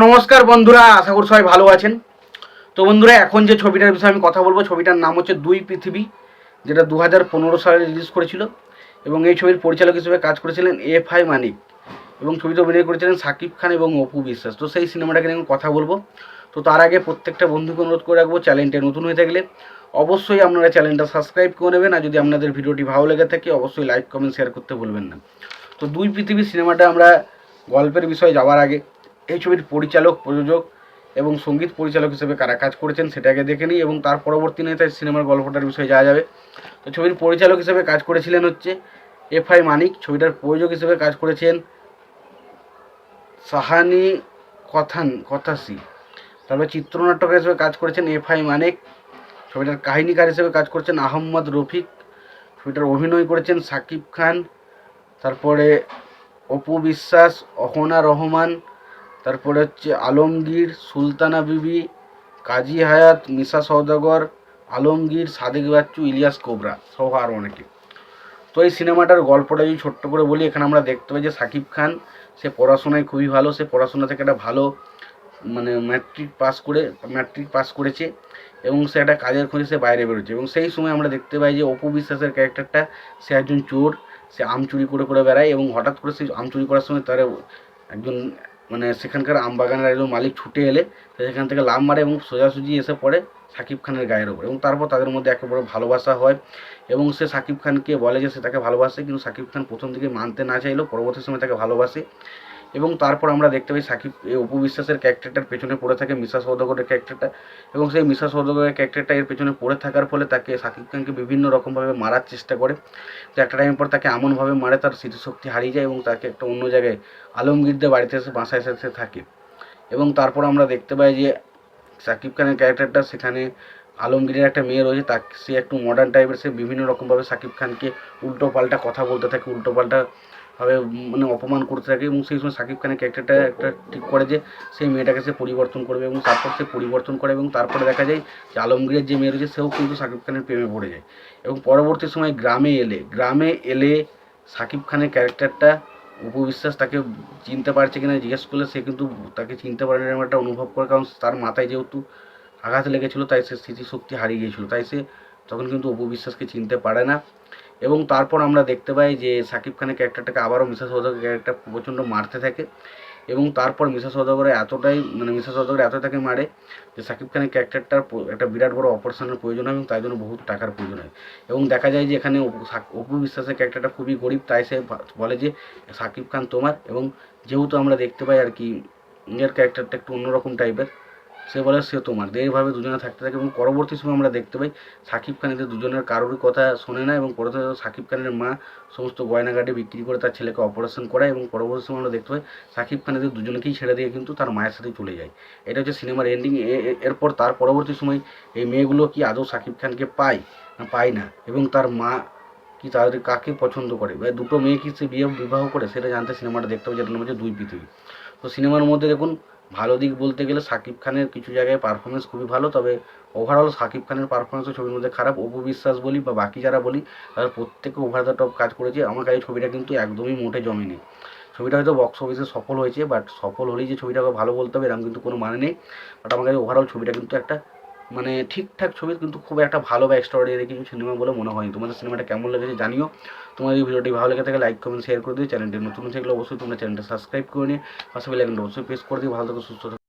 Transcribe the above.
নমস্কার বন্ধুরা, আশা করি সবাই ভালো আছেন। তো বন্ধুরা, এখন যে ছবিটার বিষয়ে আমি কথা বলবো, ছবিটার নাম হচ্ছে দুই পৃথিবী, যেটা 2015 সালে রিলিজ করেছিল। এবং এই ছবির পরিচালক হিসেবে কাজ করেছিলেন এফ আই মানিক, এবং ছবিতে অভিনয় করেছিলেন শাকিব খান এবং অপু বিশ্বাস। তো সেই সিনেমাটাকে নিয়ে কথা বলবো। তো তার আগে প্রত্যেকটা বন্ধুকে অনুরোধ করে রাখবো, চ্যানেলটা নতুন হয়ে থাকলে অবশ্যই আপনারা চ্যানেলটা সাবস্ক্রাইব করে নেবেন, আর যদি আপনাদের ভিডিওটি ভালো লেগে থাকে অবশ্যই লাইক কমেন্ট শেয়ার করতে ভুলবেন না। তো দুই পৃথিবী সিনেমাটা আমরা গল্পের বিষয়ে যাওয়ার আগে এই ছবির পরিচালক, প্রযোজক এবং সঙ্গীত পরিচালক হিসেবে কারা কাজ করেছেন সেটাকে দেখে নিই, এবং তার পরবর্তী নিয়ে তাই সিনেমার গল্পটার বিষয়ে যাওয়া যাবে। তো ছবির পরিচালক হিসেবে কাজ করেছিলেন হচ্ছে এফ আই মানিক। ছবিটার প্রযোজক হিসেবে কাজ করেছেন সাহানি কথাসি। তারপরে চিত্রনাট্যক হিসেবে কাজ করেছেন এফ আই মানিক। ছবিটার কাহিনীকার হিসেবে কাজ করেছেন আহম্মদ রফিক। ছবিটার অভিনয় করেছেন শাকিব খান, তারপরে অপু বিশ্বাস, অহনা রহমান, তারপরে হচ্ছে আলমগীর, সুলতানা বিবি, কাজী হায়াত, মিশা সওদাগর, আলমগীর, সাদেক বাচ্চু, ইলিয়াস কোবরা সহ আরও অনেকে। তো এই সিনেমাটার গল্পটা যদি ছোট্ট করে বলি, এখানে আমরা দেখতে পাই যে শাকিব খান সে পড়াশোনায় খুবই ভালো, সে পড়াশোনা থেকে একটা ভালো ম্যাট্রিক পাস করেছে, এবং সে একটা কাজের খোঁজে সে বাইরে বেরোচ্ছে। এবং সেই সময় আমরা দেখতে পাই যে অপু বিশ্বাসের ক্যারেক্টারটা, সে একজন চোর, সে আম চুরি করে করে বেড়ায়, এবং হঠাৎ করে সেই আম চুরি করার সময় তার একজন সেখানকার আম বাগানের একজন মালিক ছুটে এলে সেখান থেকে লাফ মারে এবং সোজাসুজি এসে পড়ে শাকিব খানের গায়ের ওপর, এবং তারপর তাদের মধ্যে একেবারে ভালোবাসা হয়। এবং সে শাকিব খানকে বলে যে সে তাকে ভালোবাসে, কিন্তু শাকিব খান প্রথম দিকে মানতে না চাইলেও পরবর্তী সময় তাকে ভালোবাসে। এবং তারপর আমরা দেখতে পাই অপু বিশ্বাসের ক্যারেক্টারটার পেছনে পড়ে থাকে মিশা সওদাগরের ক্যারেক্টারটা, এবং সেই মিশা সওদাগরের ক্যারেক্টারটা এর পেছনে পড়ে থাকার ফলে তাকে শাকিব খানকে বিভিন্ন রকমভাবে মারার চেষ্টা করে। তো একটা টাইম পর তাকে এমনভাবে মারে তার স্মৃতিশক্তি হারিয়ে যায়, এবং তাকে একটা অন্য জায়গায় আলমগীরদের বাড়িতে এসে বাসায় এসে থাকে। এবং তারপর আমরা দেখতে পাই যে শাকিব খানের ক্যারেক্টারটা, সেখানে আলমগীরের একটা মেয়ে রয়েছে, তাকে সে একটু মডার্ন টাইপের, সে বিভিন্ন রকমভাবে শাকিব খানকে উল্টো পাল্টা কথা বলতে থাকে, উল্টো পাল্টা ভাবে অপমান করতে থাকে। এবং সেই সময় শাকিব খানের ক্যারেক্টারটা একটা ঠিক করে যে সেই মেয়েটাকে সে পরিবর্তন করবে, এবং তারপর সে পরিবর্তন করে, এবং তারপরে দেখা যায় যে আলমগীরের যে মেয়ে রয়েছে সেও কিন্তু শাকিব খানের প্রেমে পড়ে যায়। এবং পরবর্তী সময় গ্রামে এলে শাকিব খানের ক্যারেক্টারটা, অপু বিশ্বাস তাকে চিনতে পারছে কিনা জিজ্ঞেস করলে সে কিন্তু তাকে চিনতে পারে না, এরকম একটা অনুভব করে, কারণ তার মাথায় যেহেতু আঘাত লেগেছিলো তাই সে স্মৃতিশক্তি হারিয়ে গিয়েছিলো, তাই সে তখন কিন্তু অপু বিশ্বাসকে চিনতে পারে না। এবং তারপর আমরা দেখতে পাই যে শাকিব খানের ক্যারেক্টারটাকে আবারও মিশা সওদাগরের ক্যারেক্টার প্রচণ্ড মারতে থাকে, এবং তারপর মিশা সওদাগরের এত তাকে মারে যে শাকিব খানের ক্যারেক্টারটার একটা বিরাট বড় অপারেশনের প্রয়োজন হয়, এবং তার জন্য বহুত টাকার প্রয়োজন হয়। এবং দেখা যায় যে এখানে অপু বিশ্বাসের ক্যারেক্টারটা খুবই গরিব, তাই সে বলে যে শাকিব খান তোমার। এবং যেহেতু আমরা দেখতে পাই আর কি এর ক্যারেক্টারটা একটু অন্যরকম টাইপের, সে বলে সে তোমার, এইভাবে দুজনে থাকতে থাকে। এবং পরবর্তী সময় আমরা দেখতে পাই শাকিব খান এদের দুজনের কারোরই কথা শোনে না, এবং পরে শাকিব খানের মা সমস্ত গয়নাগাটি বিক্রি করে তার ছেলেকে অপারেশন করায়, এবং পরবর্তী সময় আমরা দেখতে পাই শাকিব খান এদের দুজনকেই ছেড়ে দিয়ে কিন্তু তার মায়ের সাথে চলে যায়। এটা হচ্ছে সিনেমার এন্ডিং। এরপর তার পরবর্তী সময় এই মেয়েগুলো কি আদৌ শাকিব খানকে পায় না পায় না, এবং তার মা কি তাদের কাকে পছন্দ করে, বা দুটো মেয়ে কি সে বিবাহ করে, সেটা জানতে সিনেমাটা দেখতে হবে, যেটার নাম হচ্ছে দুই পৃথিবী। তো সিনেমার মধ্যে দেখুন, ভালো দিক বলতে গেলে শাকিব খানের কিছু জায়গায় পারফরমেন্স খুবই ভালো, তবে ওভারঅল শাকিব খানের পারফরমেন্সও ছবির মধ্যে খারাপ। অপু বিশ্বাস বলি বা বাকি যারা বলি, তারা প্রত্যেকে ওভার দ্য টপ কাজ করেছে। আমার কাছে ছবিটা কিন্তু একদমই মোটে জমেনি। ছবিটা হয়তো বক্স অফিসে সফল হয়েছে, বাট সফল হলেই যে ছবিটাকে ভালো বলতে হবে এরকম কিন্তু কোনো মানে নেই। বাট আমার কাছে ওভারঅল ছবিটা কিন্তু একটা ঠিকঠাক ছবি, কিন্তু খুব একটা ভালো বা এক্সট্রাঅর্ডিনারি কিছু সিনেমা বলে মনে হয়নি। তোমাদের সিনেমাটা কেমন লেগেছে জানিও। তোমাদের ভিডিওটি ভালো লেগে থাকে লাইক কমেন্ট শেয়ার করে দিও। চ্যানেলটি নতুন থাকলে অবশ্যই তোমরা চ্যানেলটা সাবস্ক্রাইব করে নিয়ে পাশে বেল আইকনটা অবশ্যই প্রেস করে দিও। ভালো থেকো, সুস্থ থাকো।